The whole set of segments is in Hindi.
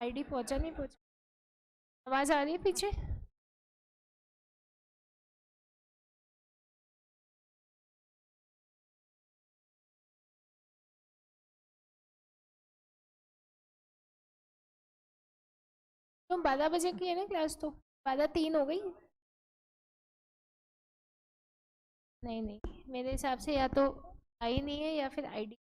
आईडी पहुंचा नहीं पहुंचा। आवाज आ रही है पीछे? तुम 12 बजे की है ना क्लास? तो 12:03 हो गई। नहीं नहीं, मेरे हिसाब से या तो आई नहीं है या फिर आईडी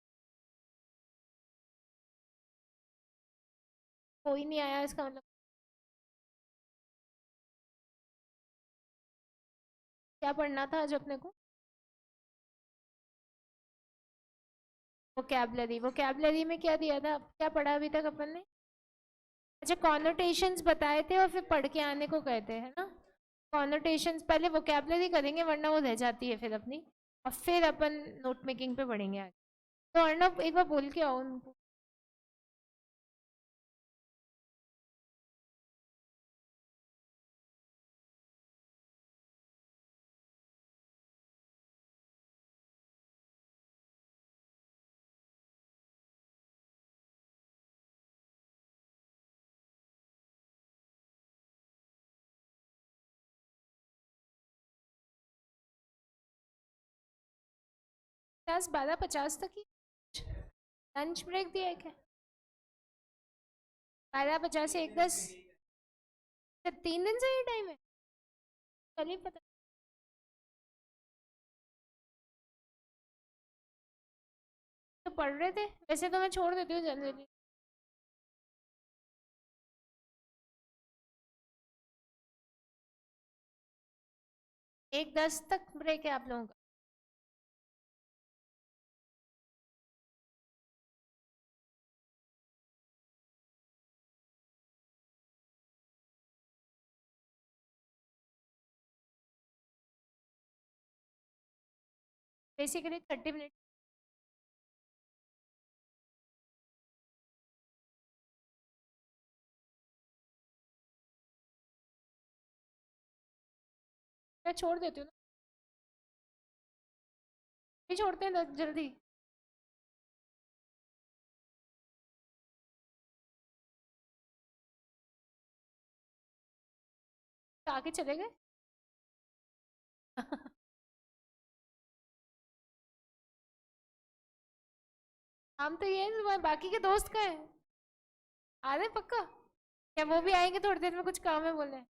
कोई नहीं आया, इसका मतलब क्या पढ़ना था आज अपने को? वोकैबलरी। वोकैबलरी में क्या दिया था, क्या पढ़ा अभी तक अपन ने? अच्छा, कॉनोटेशंस बताए थे और फिर पढ़ के आने को कहते हैं ना। कॉनोटेशंस पहले वोकैबलरी करेंगे वरना वो रह जाती है फिर अपनी, और फिर अपन नोट मेकिंग पे पढ़ेंगे आगे। तो अर्णव एक बार बोल के आओ उनको। क्लास 12:50 तक ही लंच ब्रेक दिया है क्या? 12:50 से 1:10? 3 दिन से ये टाइम है? कल ही पता। तो पढ़ रहे थे वैसे तो मैं छोड़ देती हूँ जनरली। 1:10 तक ब्रेक है आप लोगों का? Basically 30 minute. मैं छोड़ देती हूँ ना। नहीं छोड़ते हैं जल्दी। तो आगे चले गए। हम तो ये है, तुम्हारे बाकी के दोस्त का है। आ रहे पक्का? क्या वो भी आएंगे थोड़ी देर में, कुछ काम है बोले?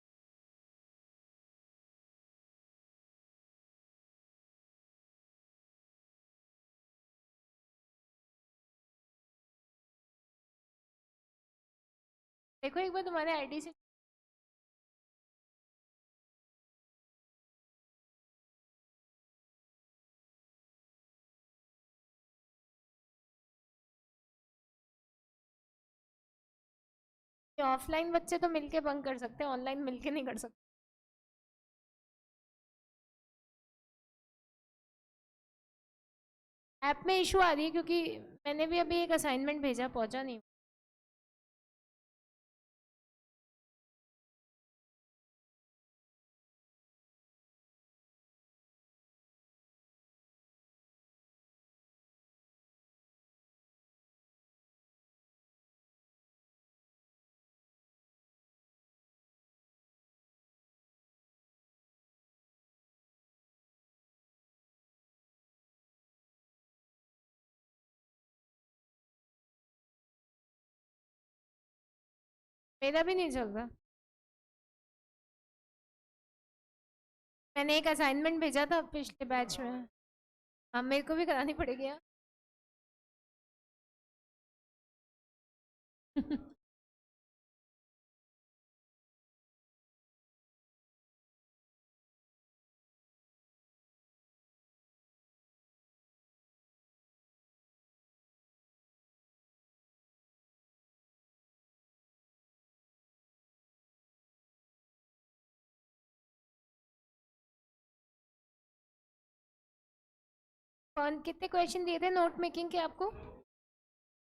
देखो एक बार तुम्हारे आईडी से। ऑफलाइन बच्चे तो मिलके बंक कर सकते हैं, ऑनलाइन मिलके नहीं कर सकते। ऐप में इशू आ रही है क्योंकि मैंने भी अभी एक असाइनमेंट भेजा, पहुंचा नहीं। मेरा भी नहीं चल रहा। मैंने एक असाइनमेंट भेजा था पिछले बैच में। हाँ, मेरे को भी करानी पड़ेगी यार। कौन कितने क्वेश्चन दिए थे नोट मेकिंग के आपको?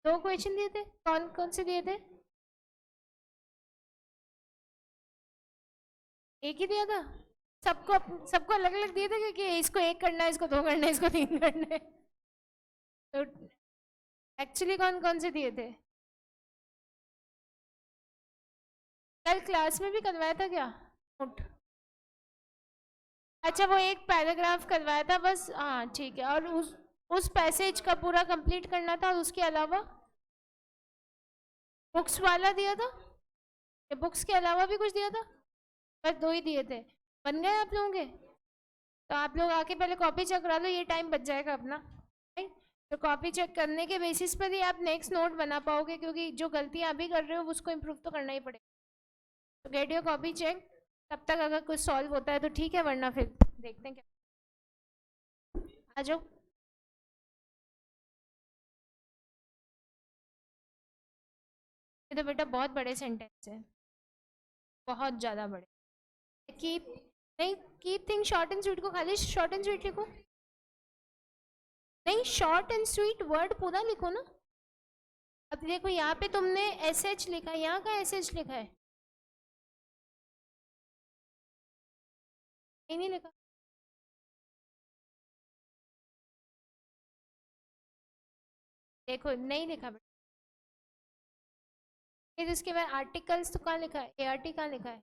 2 क्वेश्चन दिए थे, कौन कौन से दिए थे? एक ही दिया था? सबको सबको अलग अलग दिए थे कि इसको एक करना है, इसको दो करना है, इसको तीन करना है? तो एक्चुअली कौन कौन से दिए थे? कल क्लास में भी करवाया था क्या नोट? अच्छा वो एक पैराग्राफ करवाया था बस, हाँ ठीक है। और उस पैसेज का पूरा कंप्लीट करना था, और उसके अलावा बुक्स वाला दिया था, या बुक्स के अलावा भी कुछ दिया था? बस दो ही दिए थे। बन गए आप लोगों के? तो आप लोग आके पहले कॉपी चेक करा लो, ये टाइम बच जाएगा अपना, राइट? तो कॉपी चेक करने के बेसिस पर ही आप नेक्स्ट नोट बना पाओगे, क्योंकि जो गलतियां अभी कर रहे हो उसको इम्प्रूव तो करना ही पड़ेगा। तो गेट योर कॉपी चेक, तब तक अगर कुछ सॉल्व होता है तो ठीक है, वरना फिर देखते हैं क्या। आ जाओ। ये तो बेटा बहुत बड़े सेंटेंस है, बहुत ज़्यादा बड़े। कीप, नहीं, keep thing short and sweet को खाली शॉर्ट एंड स्वीट लिखो। नहीं, शॉर्ट एंड स्वीट वर्ड पूरा लिखो ना। अब देखो यहाँ पे तुमने एस एच लिखा है, यहाँ का एस एच लिखा है? नहीं लिखा। देखो नहीं लिखा बेटा। फिर उसके बाद आर्टिकल्स तो कहाँ लिखा है? ए आर टी कहाँ लिखा है?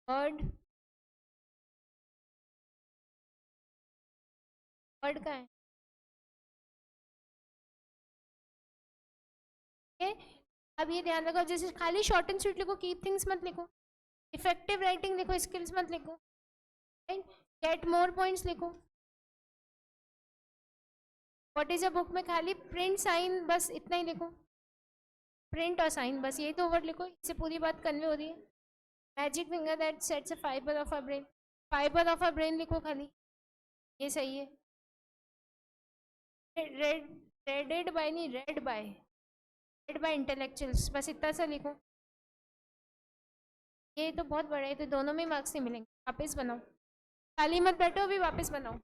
वर्ड, वर्ड का है? ठीक है। अब ये ध्यान रखो, जैसे खाली शॉर्ट एंड स्वीट लिखो, कीप थिंग्स मत लिखो। इफेक्टिव राइटिंग लिखो, स्किल्स मत लिखो, राइट? गेट मोर पॉइंट्स लिखो। व्हाट इज अ बुक में खाली प्रिंट साइन, बस इतना ही लिखो। प्रिंट और साइन, बस यही तो वर्ड लिखो, इससे पूरी बात कन्वे हो रही है। Magic finger that sets a fibre of a brain, fibre of a brain लिखो खाली, ये सही है। रेड, रेडेड बाय नहीं, read by, read by intellectuals, बस इतना सा लिखो। ये तो बहुत बड़ा है, तो दोनों में मार्क्स नहीं मिलेंगे, वापस बनाओ। खाली मत बैठो, अभी वापस बनाओ।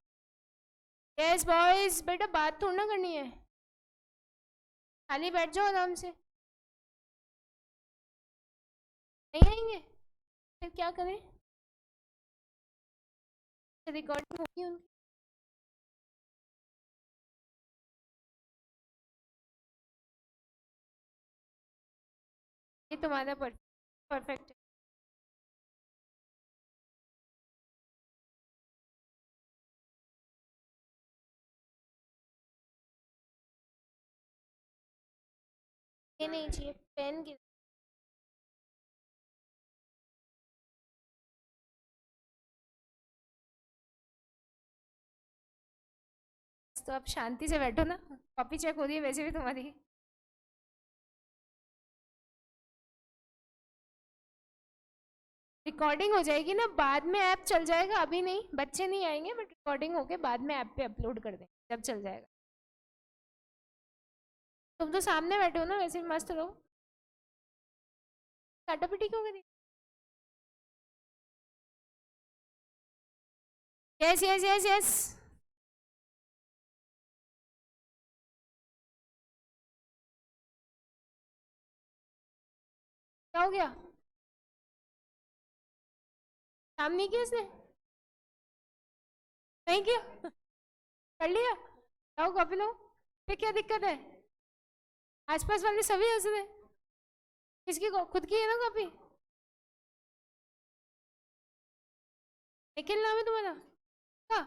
यस बॉयज, बेटा बात थोड़ी ना करनी है, खाली बैठ जाओ आराम से। नहीं आएंगे फिर क्या करें? रिकॉर्डिंग होगी उनकी। ये तुम्हारा परफेक्ट है। ये नहीं चाहिए पेन की। तो आप शांति से बैठो ना, कॉपी चेक हो रही है वैसे भी तुम्हारी। रिकॉर्डिंग हो जाएगी ना, बाद में ऐप चल जाएगा, अभी नहीं, बच्चे नहीं आएंगे, बट रिकॉर्डिंग होके बाद में ऐप पे अपलोड कर देंगे, जब चल जाएगा। तुम तो सामने बैठे हो ना, वैसे भी मस्त रहो। टाटा पिटी क्यों करी? Yes yes yes yes. क्या हो गया? काम नहीं किया इसने? नहीं किया? कर लिया? लाओ कॉपी लो। फिर क्या दिक्कत है? आसपास वाले सभी हंस रहे। किसकी खुद की है ना कॉपी? निखिल नाम है तुम्हारा? हाँ।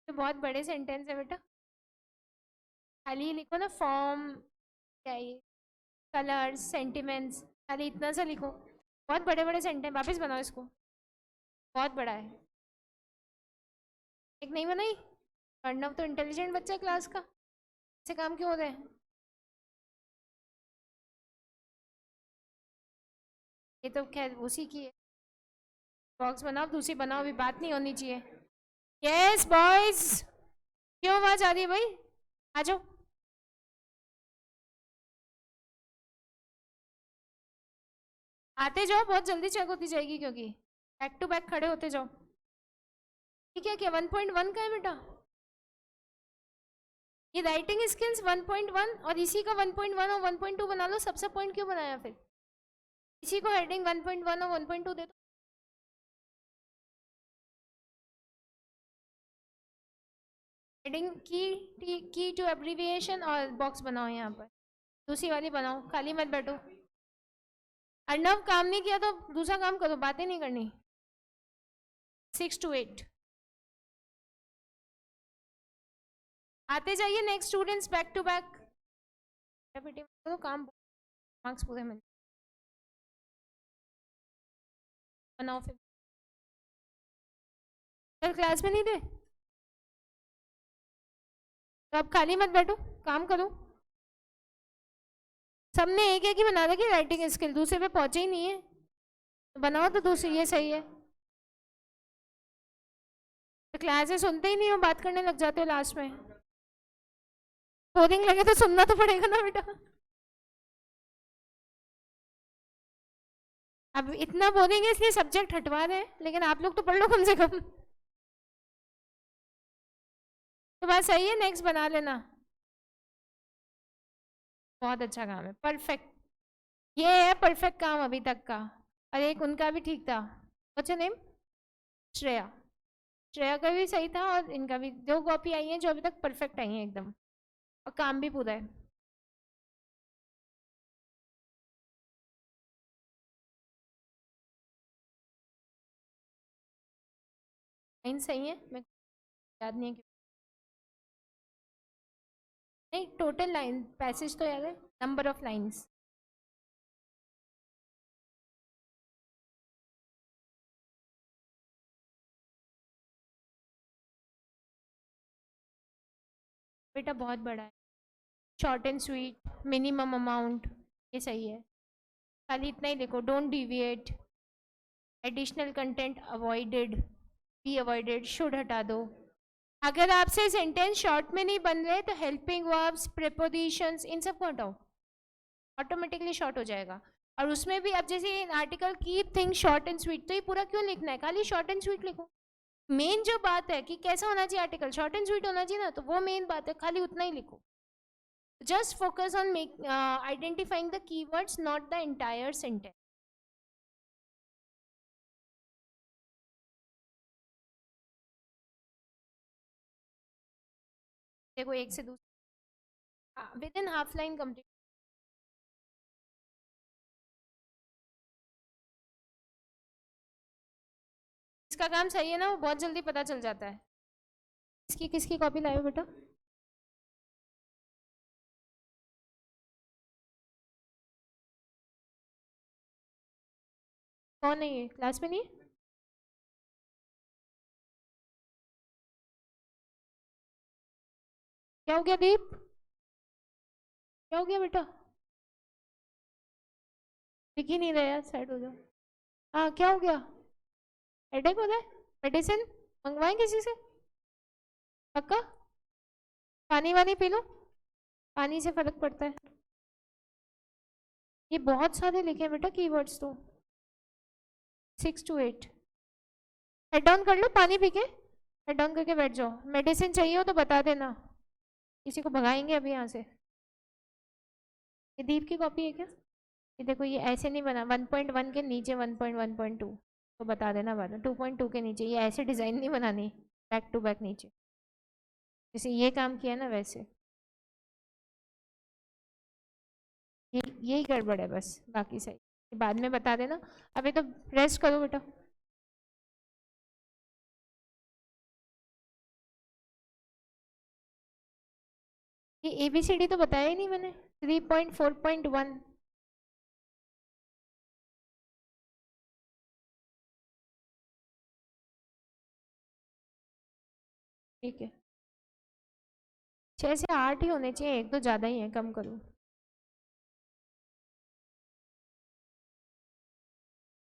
तो बहुत बड़े सेंटेंस है बेटा, खाली लिखो ना, फॉर्म क्या है, कलर्स, सेंटिमेंट्स, खाली इतना सा लिखो। बहुत बड़े बड़े सेंटेंस, वापस बनाओ इसको, बहुत बड़ा है। एक नहीं बनाई? अर्णव तो इंटेलिजेंट बच्चा है क्लास का, ऐसे काम क्यों हो रहे हैं? ये तो खैर उसी की है। बॉक्स बनाओ, दूसरी बनाओ, अभी बात नहीं होनी चाहिए। यस बॉयज, क्यों आवाज आ रही है भाई? आ जाओ। आते जाओ, बहुत जल्दी चेक होती जाएगी, क्योंकि बैक टू बैक खड़े होते जाओ। ठीक है, क्या 1.1 का है बेटा? ये राइटिंग स्किल्स 1.1, और इसी का 1.1 और 1.2 बना लो। सबसे पॉइंट क्यों बनाया फिर? इसी को हेडिंग 1.1 और 1.2 दे दो। हेडिंग की टू एब्रीविएशन और बॉक्स बनाओ यहाँ पर, दूसरी वाली बनाओ, खाली मत बैठो। अर्णव काम नहीं किया तो दूसरा काम करो, बातें नहीं करनी। 6 to 8 आते जाइए next students back to back. तो काम मार्क्स पूरे मिल बनाओ फिर। कल क्लास में नहीं थे तो अब खाली मत बैठो, काम करो। सबने एक एक ही बना रखी राइटिंग स्किल, दूसरे पे पहुंचे ही नहीं है तो बनाओ तो दूसरी, ये सही है। तो क्लासेस सुनते ही नहीं हो, बात करने लग जाते हो लास्ट में। बोरिंग लगे तो सुनना तो पड़ेगा ना बेटा। अब इतना बोरिंग है इसलिए सब्जेक्ट हटवा रहे हैं, लेकिन आप लोग तो पढ़ लो कम से कम। तो बात सही है, नेक्स्ट बना लेना। बहुत अच्छा काम है, परफेक्ट। ये है परफेक्ट काम अभी तक का। और एक उनका भी ठीक था, what's your name? Shreya. Shreya का भी सही था और इनका भी। 2 कॉपी आई हैं जो अभी तक परफेक्ट आई हैं एकदम, और काम भी पूरा है। लाइन सही है, मैं याद नहीं है नहीं, टोटल लाइन पैसेज तो याद है, नंबर ऑफ लाइन्स। बेटा बहुत बड़ा है, short and sweet, minimum amount, ये सही है। खाली इतना ही लिखो, don't deviate, additional content avoided, be avoided, should हटा दो। अगर आपसे सेंटेंस शॉर्ट में नहीं बन रहे तो हेल्पिंग वर्ब्स, प्रीपोजिशंस, इन सबको हटाओ, ऑटोमेटिकली शॉर्ट हो जाएगा। और उसमें भी अब जैसे article keep things short and sweet, तो ये पूरा क्यों लिखना है, खाली शॉर्ट एंड स्वीट लिखो। मेन जो बात है कि कैसा होना चाहिए आर्टिकल, शॉर्ट एंड स्वीट होना चाहिए ना, तो वो मेन बात है, खाली उतना ही लिखो। Just focus on identifying the keywords, not the entire sentence. देखो एक से दूसरा with in half line complete. इसका काम सही है ना, वो बहुत जल्दी पता चल जाता है। इसकी किसकी कॉपी लाए हो बेटा? कौन है ये, क्लास में नहीं है? क्या हो गया दीप, क्या हो गया बेटा? दिख ही नहीं रहा यार, साइड हो जाओ। हाँ क्या हो गया? हेडेक हो रहा है? मेडिसिन मंगवाएं किसी से? पक्का? पानी वानी पी लो, पानी से फर्क पड़ता है। ये बहुत सारे लिखे हैं बेटा कीवर्ड्स तो। 6 to 8 हेड डाउन कर लो, पानी पी के हेड डाउन करके बैठ जाओ। मेडिसिन चाहिए हो तो बता देना, किसी को भगाएंगे अभी यहाँ से। ये दीप की कॉपी है क्या? ये देखो, ये ऐसे नहीं बना, 1.1 के नीचे 1.1.2 तो बता देना बाद में। 2.2 के नीचे ये ऐसे डिज़ाइन नहीं बनानी, बैक टू बैक नीचे, जैसे ये काम किया ना वैसे। ये यही गड़बड़ है बस, बाकी सही, बाद में बता देना। अभी तो रेस्ट करो बेटा। ये ABCD तो बताया ही नहीं मैंने, 3.4.1। ठीक है, 6 से 8 ही होने चाहिए, एक तो ज़्यादा ही है, कम करो।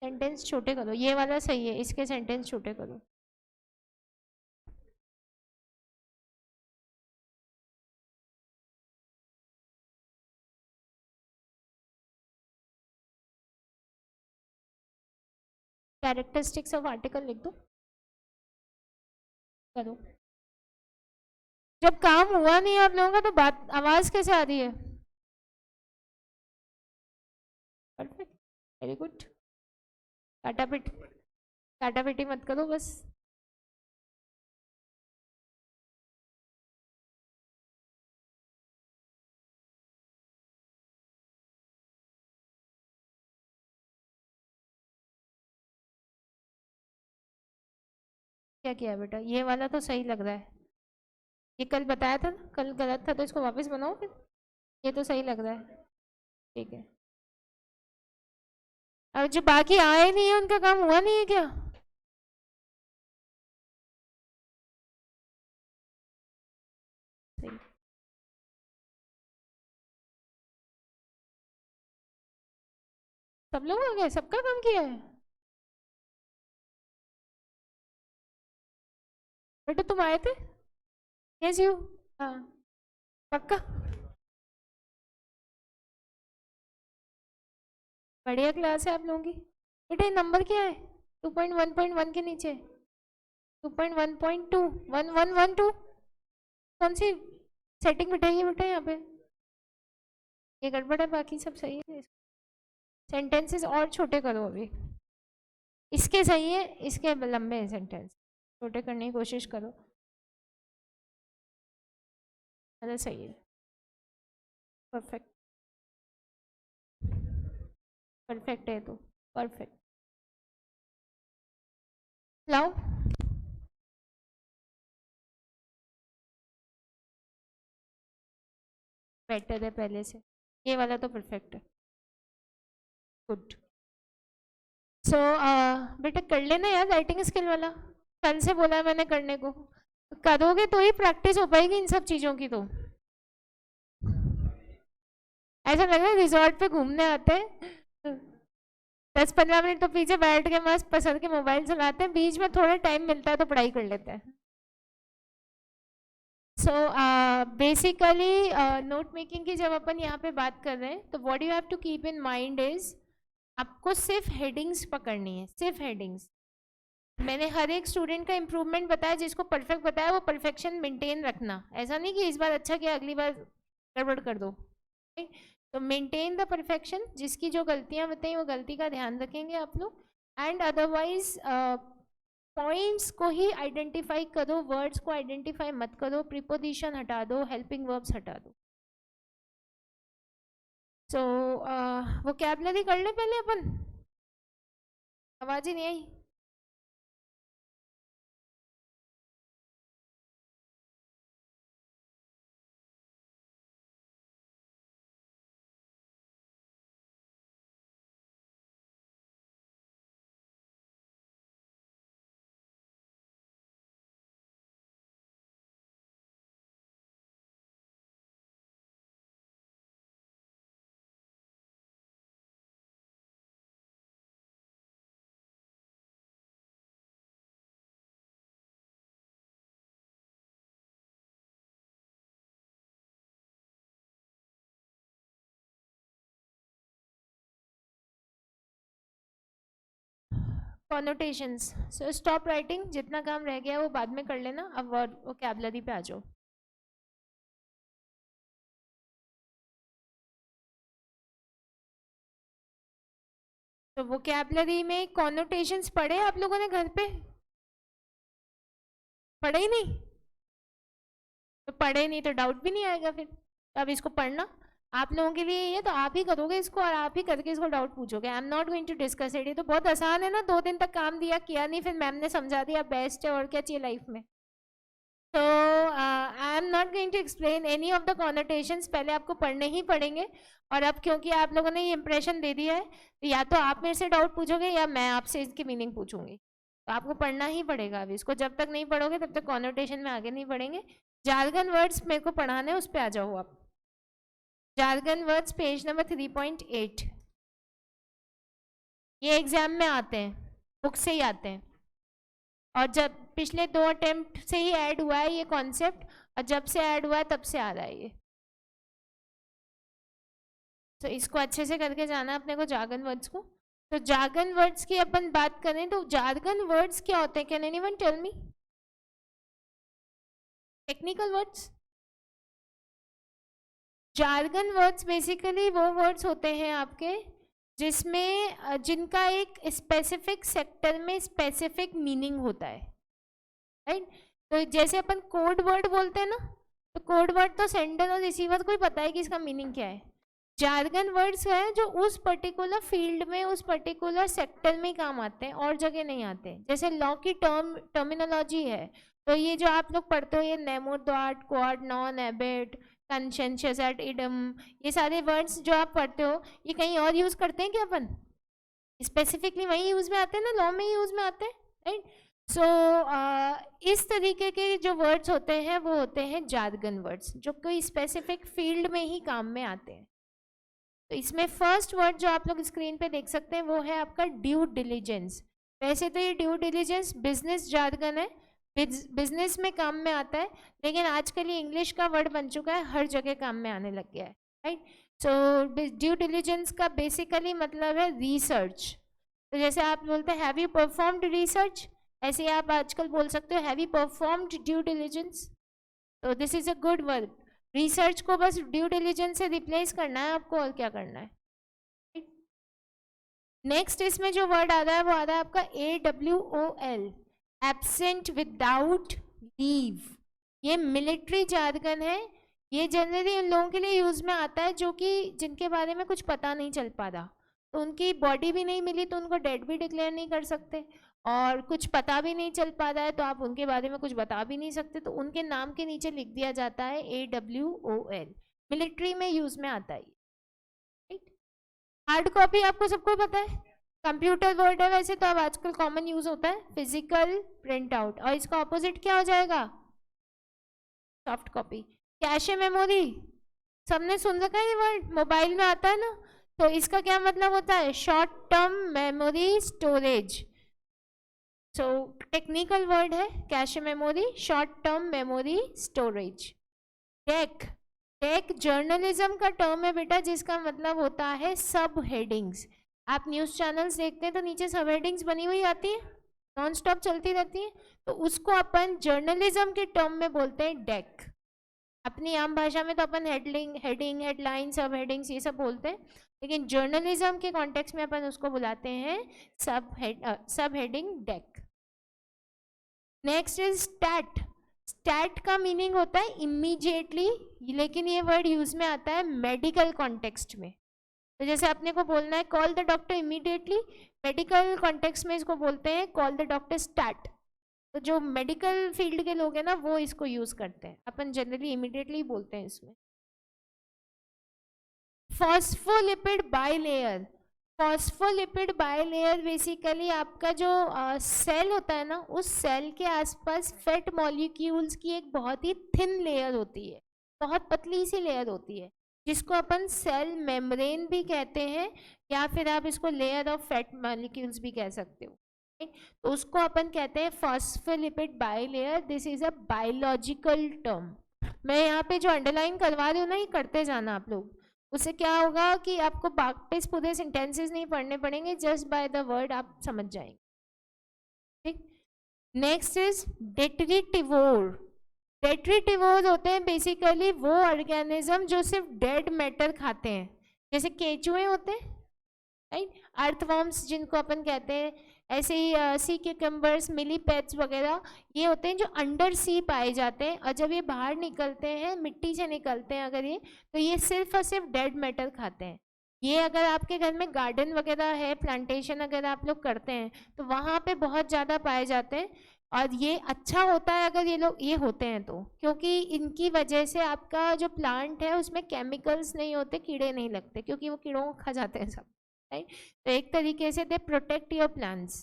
सेंटेंस छोटे करो, ये वाला सही है, इसके सेंटेंस छोटे करो। कैरेक्टरिस्टिक्स ऑफ आर्टिकल लिख दो, करो। जब काम हुआ नहीं आप लोगों का तो बात, आवाज कैसे आ रही है? Perfect, very good. काटा पिट, काटा पिटी मत करो बस। क्या किया बेटा? ये वाला तो सही लग रहा है। ये कल बताया था ना, कल गलत था तो इसको वापस बनाओ फिर। ये तो सही लग रहा है। ठीक है। अब जो बाकी आए नहीं है उनका काम हुआ नहीं है क्या? सही। सब लोग आ गए, सबका काम किया है? बेटा तुम आए थे? Yes you. हाँ। पक्का? बढ़िया क्लास है आप लोगों की। बेटा ये नंबर क्या है? 2.1.1 के नीचे 2.1.2 1112 कौन सी सेटिंग बिठाई है बेटा यहाँ पे? ये गड़बड़ है, बाकी सब सही है। सेंटेंसेस और छोटे करो अभी। इसके सही है, इसके लंबे हैं सेंटेंस, छोटे करने की कोशिश करो। अरे सही है। परफेक्ट। परफेक्ट है तो। परफेक्ट। लाओ। बेटर है पहले से। ये वाला तो परफेक्ट है। गुड। सो बेटा कर लेना यार राइटिंग स्किल वाला। कल से बोला है मैंने करने को। करोगे तो ही प्रैक्टिस हो पाएगी इन सब चीज़ों की तो। ऐसा लग रहा है रिजॉर्ट पे घूमने आते हैं, 10-15 मिनट तो पीछे बैठ के मस्त पसंद के मोबाइल चलाते हैं, बीच में थोड़ा टाइम मिलता है तो पढ़ाई कर लेते हैं। सो बेसिकली नोट मेकिंग की जब अपन यहाँ पे बात कर रहे हैं तो what you have to keep in mind is आपको सिर्फ हेडिंग्स पकड़नी है, सिर्फ हेडिंग्स। मैंने हर एक स्टूडेंट का इम्प्रूवमेंट बताया, जिसको परफेक्ट बताया वो परफेक्शन मेंटेन रखना। ऐसा नहीं कि इस बार अच्छा किया अगली बार गड़बड़ कर दो। तो मेंटेन द परफेक्शन, जिसकी जो गलतियां बताई वो गलती का ध्यान रखेंगे आप लोग। एंड अदरवाइज पॉइंट्स को ही आइडेंटिफाई करो, वर्ड्स को आइडेंटिफाई मत करो, प्रीपोजिशन हटा दो, हेल्पिंग वर्ब्स हटा दो। सो वोकैबुलरी कर ले पहले अपन। आवाज ही नहीं आई। कॉनोटेशंस। सो स्टॉप राइटिंग, जितना काम रह गया वो बाद में कर लेना, अब वर्ड वोकैबुलरी पे आ जाओ। तो वोकैबुलरी में कॉनोटेशंस पढ़े आप लोगों ने घर पे? पढ़े ही नहीं? तो पढ़े नहीं तो डाउट भी नहीं आएगा फिर। तो अब इसको पढ़ना आप लोगों के लिए ये तो आप ही करोगे इसको, और आप ही करके इसको डाउट पूछोगे। I am not going to discuss it. ये तो बहुत आसान है ना, 2 दिन तक काम दिया, किया नहीं, फिर मैम ने समझा दिया, बेस्ट है, और क्या चाहिए लाइफ में। तो I am not going to explain any of the connotations, पहले आपको पढ़ने ही पड़ेंगे। और अब क्योंकि आप लोगों ने ये इंप्रेशन दे दिया है तो या तो आप मेरे से डाउट पूछोगे या मैं आपसे इसकी मीनिंग पूछूंगी। तो आपको पढ़ना ही पड़ेगा अभी इसको, जब तक नहीं पढ़ोगे तब तक कॉनोटेशन में आगे नहीं बढ़ेंगे। जार्गन वर्ड्स मेरे को पढ़ाने उस पर आ जाओ आप। Jargon words page number 3.8। ये एग्जाम में आते हैं, बुक से ही आते हैं, और जब पिछले 2 अटेम्प्ट से ही ऐड हुआ है ये कॉन्सेप्ट, और जब से ऐड हुआ है तब से आ रहा है ये। तो इसको अच्छे से करके जाना है अपने को जार्गन वर्ड्स को। तो जार्गन वर्ड्स की अपन बात करें तो जार्गन वर्ड्स क्या होते हैं? Can anyone tell me? Technical words. Jargon words basically वो वर्ड्स होते हैं आपके जिसमें जिनका एक स्पेसिफिक सेक्टर में स्पेसिफिक मीनिंग होता है, राइट? तो जैसे अपन कोड वर्ड बोलते हैं ना, तो कोड वर्ड तो सेंडर और रिसीवर को ही पता है कि इसका मीनिंग क्या है। जार्गन वर्ड्स हैं जो उस पर्टिकुलर फील्ड में, उस पर्टिकुलर सेक्टर में काम आते हैं और जगह नहीं आते। जैसे लॉ की टर्मिनोलॉजी है, तो ये जो आप लोग पढ़ते हो, ये nemo, dat, quod, non, habet, consensus, ad idem, ये सारे वर्ड्स जो आप पढ़ते हो, ये कहीं और यूज करते हैं क्या अपन? स्पेसिफिकली वही यूज में आते हैं ना, लॉ में ही यूज में आते हैं, राइट? सो इस तरीके के जो वर्ड्स होते हैं वो होते हैं जार्गन वर्ड्स, जो कोई स्पेसिफिक फील्ड में ही काम में आते हैं। तो इसमें फर्स्ट वर्ड जो आप लोग स्क्रीन पे देख सकते हैं वो है आपका ड्यू डिलिजेंस। वैसे तो ये ड्यू डिलिजेंस बिजनेस जार्गन है, बिजनेस में काम में आता है, लेकिन आजकल ये इंग्लिश का वर्ड बन चुका है, हर जगह काम में आने लग गया है, राइट? सो ड्यू डिलिजेंस का बेसिकली मतलब है रिसर्च। तो जैसे आप बोलते हैं हैव यू परफॉर्म्ड रिसर्च, ऐसे ही आप आजकल बोल सकते हो have you performed due diligence. तो this is a good word. Research को बस ड्यू डिलिजेंस से रिप्लेस करना है आपको, और क्या करना है। नेक्स्ट इसमें जो वर्ड आ रहा है वो आ रहा है आपका AWOL, एब्सेंट विदाउट लीव। ये मिलिट्री जार्गन है, ये जनरली उन लोगों के लिए यूज में आता है जो कि जिनके बारे में कुछ पता नहीं चल पा रहा, तो उनकी बॉडी भी नहीं मिली तो उनको डेड भी डिक्लेयर नहीं कर सकते, और कुछ पता भी नहीं चल पा रहा है तो आप उनके बारे में कुछ बता भी नहीं सकते, तो उनके नाम के नीचे लिख दिया जाता है AWOL। मिलिट्री में यूज में आता है। हार्ड कॉपी आपको सबको पता है, कंप्यूटर वर्ड है वैसे तो, अब आजकल कॉमन यूज होता है फिजिकल प्रिंट आउट, और इसका ऑपोजिट क्या हो जाएगा? Soft copy. कैशे मेमोरी, सबने सुन रखा है ये वर्ड, मोबाइल में आता है ना, तो इसका क्या मतलब होता है? Short term memory storage. So technical word है cache memory, short term memory storage. Deck, deck journalism का टर्म है बेटा, जिसका मतलब होता है सब हेडिंग्स। आप न्यूज़ चैनल्स देखते हैं तो नीचे सब हेडिंग्स बनी हुई आती है, नॉन स्टॉप चलती रहती है, तो उसको अपन जर्नलिज्म के टर्म में बोलते हैं डेक। अपनी आम भाषा में तो अपन हेडिंग, हेडलाइन, सब हेडिंग्स ये सब बोलते हैं, लेकिन जर्नलिज्म के कॉन्टेक्स्ट में अपन उसको बुलाते हैं सब heading deck. Next is stat. Stat का मीनिंग होता है इमीडिएटली, लेकिन ये वर्ड यूज में आता है मेडिकल कॉन्टेक्स्ट में। तो जैसे अपने को बोलना है call the doctor immediately, medical context में इसको बोलते हैं कॉल द डॉक्टर स्टैट। तो जो मेडिकल फील्ड के लोग हैं ना वो इसको यूज करते हैं, अपन जनरली इमीडिएटली बोलते हैं इसमें। Phospholipid bilayer, phospholipid bilayer basically आपका जो सेल होता है ना, उस सेल के आसपास फैट मॉलिक्यूल्स की एक बहुत ही थिन लेयर होती है, बहुत पतली सी लेयर होती है, जिसको अपन सेल मेम्ब्रेन भी कहते हैं, या फिर आप इसको लेयर ऑफ फैट मॉलिक्यूल्स भी कह सकते हो। तो उसको अपन कहते हैं phospholipid bilayer. This is a biological term. मैं यहाँ पे जो अंडरलाइन करवा रही हूँ ना, ये करते जाना आप लोग, उससे क्या होगा कि आपको वापस पूरे सेंटेंसेस नहीं पढ़ने पड़ेंगे, जस्ट बाय द वर्ड आप समझ जाएंगे, ठीक। Next is डेट्रीटिवोर। डेट्रीटिवोर होते हैं बेसिकली वो ऑर्गेनिज्म जो सिर्फ डेड मैटर खाते हैं, जैसे केचुए होते हैं, राइट, अर्थवर्म्स जिनको अपन कहते हैं, ऐसे ही सी क्यूकम्बर्स, मिलीपेड्स वगैरह, ये होते हैं जो अंडर सी पाए जाते हैं, और जब ये बाहर निकलते हैं, मिट्टी से निकलते हैं अगर ये, तो ये सिर्फ और सिर्फ डेड मैटर खाते हैं। ये अगर आपके घर में गार्डन वगैरह है, प्लांटेशन अगर आप लोग करते हैं तो वहाँ पे बहुत ज़्यादा पाए जाते हैं, और ये अच्छा होता है अगर ये लोग ये होते हैं तो, क्योंकि इनकी वजह से आपका जो प्लांट है उसमें केमिकल्स नहीं होते, कीड़े नहीं लगते, क्योंकि वो कीड़ों को खा जाते हैं सब, राइट। तो एक तरीके से दे प्रोटेक्ट योर प्लांट्स।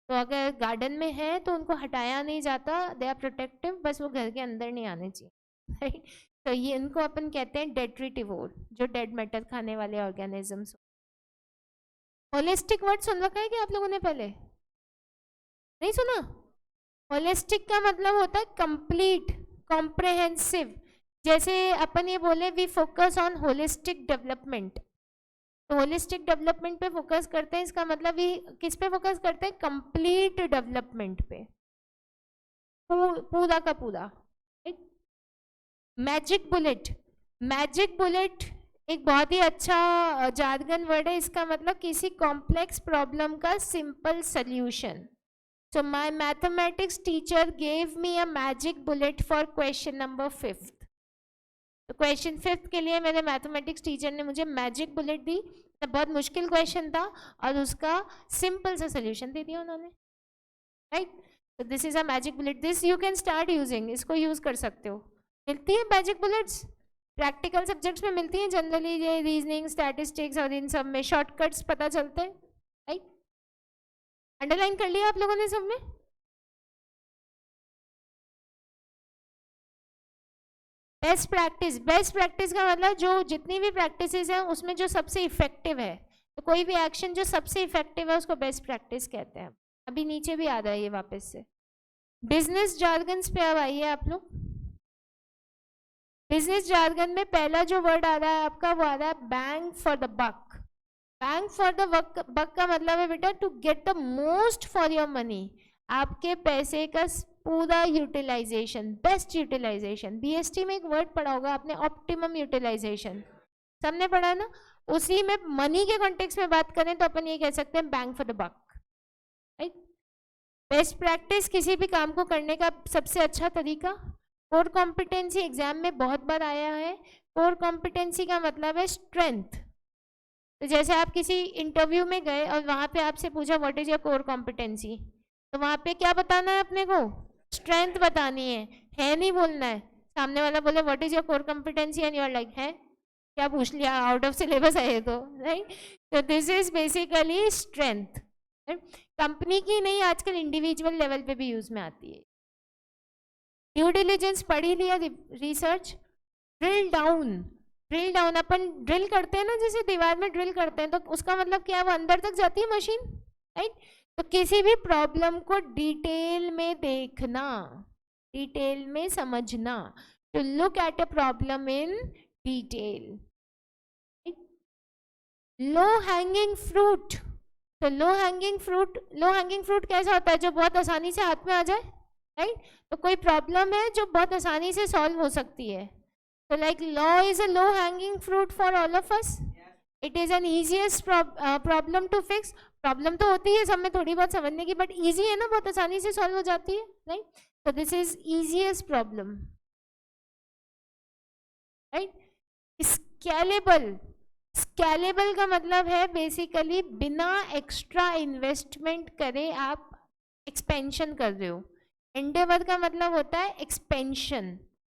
तो अगर गार्डन में है तो उनको हटाया नहीं जाता, दे आर प्रोटेक्टिव, बस वो घर के अंदर नहीं आने चाहिए, राइट। तो ये इनको अपन कहते हैं डेट्रीटिवोर, जो डेड मैटर खाने वाले ऑर्गेनिजम्स। होलिस्टिक वर्ड सुन रखा है कि आप लोगों ने पहले? नहीं सुना? होलिस्टिक का मतलब होता है कंप्लीट, कॉम्प्रहेंसिव। जैसे अपन ये बोले we focus on holistic development, तो होलिस्टिक डेवलपमेंट पे फोकस करते हैं, इसका मतलब ये किस पे फोकस करते हैं? कंप्लीट डेवलपमेंट पे, पूरा का पूरा। मैजिक बुलेट, मैजिक बुलेट एक बहुत ही अच्छा जार्गन वर्ड है, इसका मतलब किसी कॉम्प्लेक्स प्रॉब्लम का simple solution. So my mathematics teacher gave me a magic bullet for question number 5th। तो क्वेश्चन 5 के लिए मेरे मैथमेटिक्स टीचर ने मुझे मैजिक बुलेट दी, तो बहुत मुश्किल क्वेश्चन था और उसका सिंपल सा सोल्यूशन दे दिया उन्होंने, राइट। तो this is a magic bullet, this you can start using, इसको यूज कर सकते हो। मिलती है मैजिक बुलेट्स, प्रैक्टिकल सब्जेक्ट्स में मिलती हैं जनरली, ये रीजनिंग, स्टैटिस्टिक्स और इन सब में शॉर्टकट्स पता चलते हैं, राइट। अंडरलाइन कर लिया आप लोगों ने सब में? बेस्ट प्रैक्टिस, बेस्ट प्रैक्टिस का मतलब जो जितनी भी प्रैक्टिसेस हैं उसमें जो सबसे इफेक्टिव है, तो कोई भी एक्शन जो सबसे इफेक्टिव है उसको बेस्ट प्रैक्टिस कहते हैं। अभी नीचे भी आ रहा है ये वापस से। बिजनेस जार्गन्स पे अब आइए आप लोग। बिजनेस जार्गन में पहला जो वर्ड आ रहा है आपका वो आ रहा है bang for the buck. Bang for the buck का मतलब है बेटा to get the most for your money, आपके पैसे का पूरा यूटिलाइजेशन, बेस्ट यूटिलाइजेशन। बीएसटी में एक वर्ड पढ़ा होगा आपने, ऑप्टिमम यूटिलाइजेशन, सबने पढ़ा ना। उसी में मनी के कॉन्टेक्स्ट में बात करें तो अपन ये कह सकते हैं bang for the buck, right. Best practice किसी भी काम को करने का सबसे अच्छा तरीका। कोर कॉम्पिटेंसी एग्जाम में बहुत बार आया है। कोर कॉम्पिटेंसी का मतलब है स्ट्रेंथ। तो जैसे आप किसी इंटरव्यू में गए और वहां पे आपसे पूछा what is your core competency, तो वहां पे क्या बताना है अपने को? स्ट्रेंथ बतानी है नहीं बोलना है। सामने वाला बोले what is your core competency and you are like है क्या पूछ लिया, आउट ऑफ सिलेबस है ये तो, राइट। तो this is basically strength. Company की नहीं, आजकल इंडिविजुअल लेवल पे भी यूज में आती है। ड्यू डिलिजेंस पढ़ ही लिया, research. Drill down, drill down अपन ड्रिल करते हैं ना, जैसे दीवार में ड्रिल करते हैं, तो उसका मतलब क्या है, वो अंदर तक जाती है मशीन, राइट। तो किसी भी प्रॉब्लम को डिटेल में देखना, डिटेल में समझना, to look at a problem in detail. Low hanging fruit, तो लो हैंगिंग फ्रूट कैसा होता है? जो बहुत आसानी से हाथ में आ जाए, राइट। तो कोई प्रॉब्लम है जो बहुत आसानी से सॉल्व हो सकती है, तो like law is a low hanging fruit for all of us. It is an easiest problem to fix. Problem तो होती है सब में थोड़ी बहुत समझने की, बट ईजी है ना, बहुत आसानी से सॉल्व हो जाती है, राइट। तो this is easiest problem, right. Scalable, scalable का मतलब है बेसिकली बिना एक्स्ट्रा इन्वेस्टमेंट करे आप एक्सपेंशन कर रहे हो। एंडेवर का मतलब होता है एक्सपेंशन।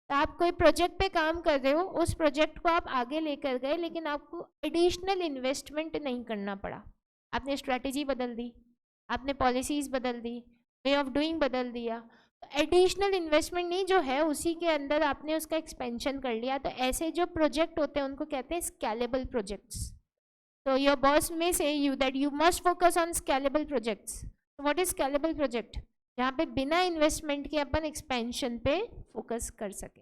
तो आप कोई प्रोजेक्ट पे काम कर रहे हो, उस प्रोजेक्ट को आप आगे लेकर गए लेकिन आपको एडिशनल इन्वेस्टमेंट नहीं करना पड़ा। आपने स्ट्रैटेजी बदल दी, आपने पॉलिसीज बदल दी, वे ऑफ डूइंग बदल दिया, तो एडिशनल इन्वेस्टमेंट नहीं, जो है उसी के अंदर आपने उसका एक्सपेंशन कर लिया। तो ऐसे जो प्रोजेक्ट होते हैं उनको कहते हैं स्केलेबल प्रोजेक्ट्स। तो योर बॉस में से you that you must focus on scalable projects. What is scalable project? जहाँ पे बिना इन्वेस्टमेंट के अपन एक्सपेंशन पे फोकस कर सके।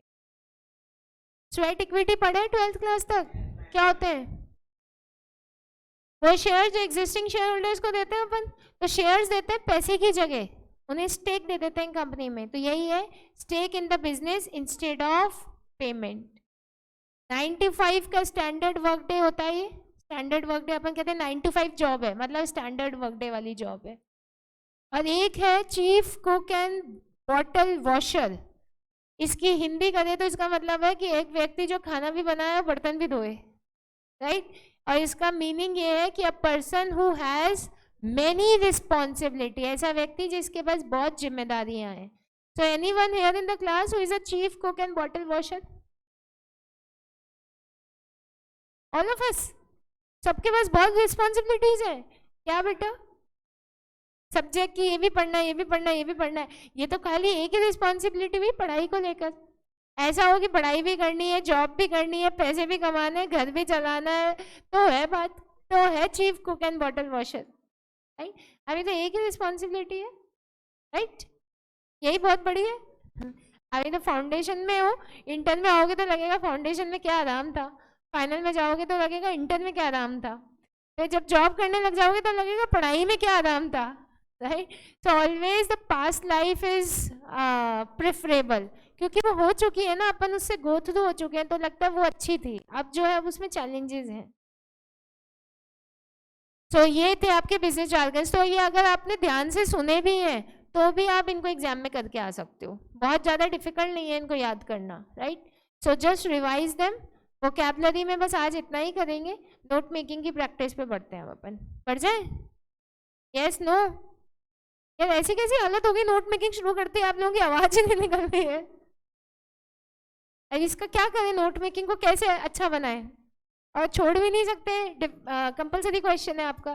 स्वेट इक्विटी पढ़े 12th क्लास तक? क्या होते हैं वो शेयर जो एग्जिस्टिंग शेयर होल्डर्स को देते हैं अपन, तो शेयर्स देते हैं पैसे की जगह, उन्हें स्टेक दे देते हैं कंपनी में। तो यही है stake in the business instead of payment. 9 to 5 का स्टैंडर्ड वर्क डे होता है। ये स्टैंडर्ड वर्क डे अपन कहते हैं 9 to 5 जॉब है, मतलब स्टैंडर्ड वर्क डे वाली जॉब है। और एक है chief cook and bottle washer. इसकी हिंदी करें तो इसका मतलब है कि एक व्यक्ति जो खाना भी बनाए बर्तन भी धोए, राइट। और इसका मीनिंग ये है कि a person who has many responsibility, ऐसा व्यक्ति जिसके पास बहुत जिम्मेदारियां हैं। So anyone here in the class who is a chief cook and bottle washer? All of अस, सबके पास बहुत रिस्पॉन्सिबिलिटीज है। क्या बेटा? सब्जेक्ट की ये भी पढ़ना है, ये भी पढ़ना है, ये भी पढ़ना है। ये तो खाली एक ही रिस्पॉन्सिबिलिटी हुई पढ़ाई को लेकर। ऐसा हो कि पढ़ाई भी करनी है, जॉब भी करनी है, पैसे भी कमाने हैं, घर भी चलाना है, तो है बात, तो है chief cook and bottle washer, right. अभी तो एक ही रिस्पॉन्सिबिलिटी है, राइट। यही बहुत बड़ी है। अभी तो फाउंडेशन में हो, इंटर में आओगे तो लगेगा फाउंडेशन में क्या आराम था, फाइनल में जाओगे तो लगेगा इंटर में क्या आराम था, फिर जब जॉब करने लग जाओगे तो लगेगा पढ़ाई में क्या आराम था, right. So always the past life is preferable, क्योंकि वो हो चुकी है ना, अपन उससे गो थ्रू हो चुके हैं, तो लगता है वो अच्छी थी। अब जो है अब उसमें चैलेंजेस हैं। तो ये थे आपके बिजनेस जार्गन्स। तो ये अगर आपने ध्यान से सुने भी हैं तो भी आप इनको एग्जाम में करके आ सकते हो। बहुत ज़्यादा डिफिकल्ट नहीं है इनको याद करना, right. So just revise them. Vocabulary में बस आज इतना ही करेंगे, नोट मेकिंग की प्रैक्टिस पे बढ़ते हैं अपन। बढ़ जाए? Yes no? यार ऐसी कैसी हालत होगी, नोट मेकिंग शुरू करते हैं आप लोगों की आवाज ही नहीं निकल रही है। अब इसका क्या करें, नोट मेकिंग को कैसे अच्छा बनाए? और छोड़ भी नहीं सकते, कंपलसरी क्वेश्चन है आपका।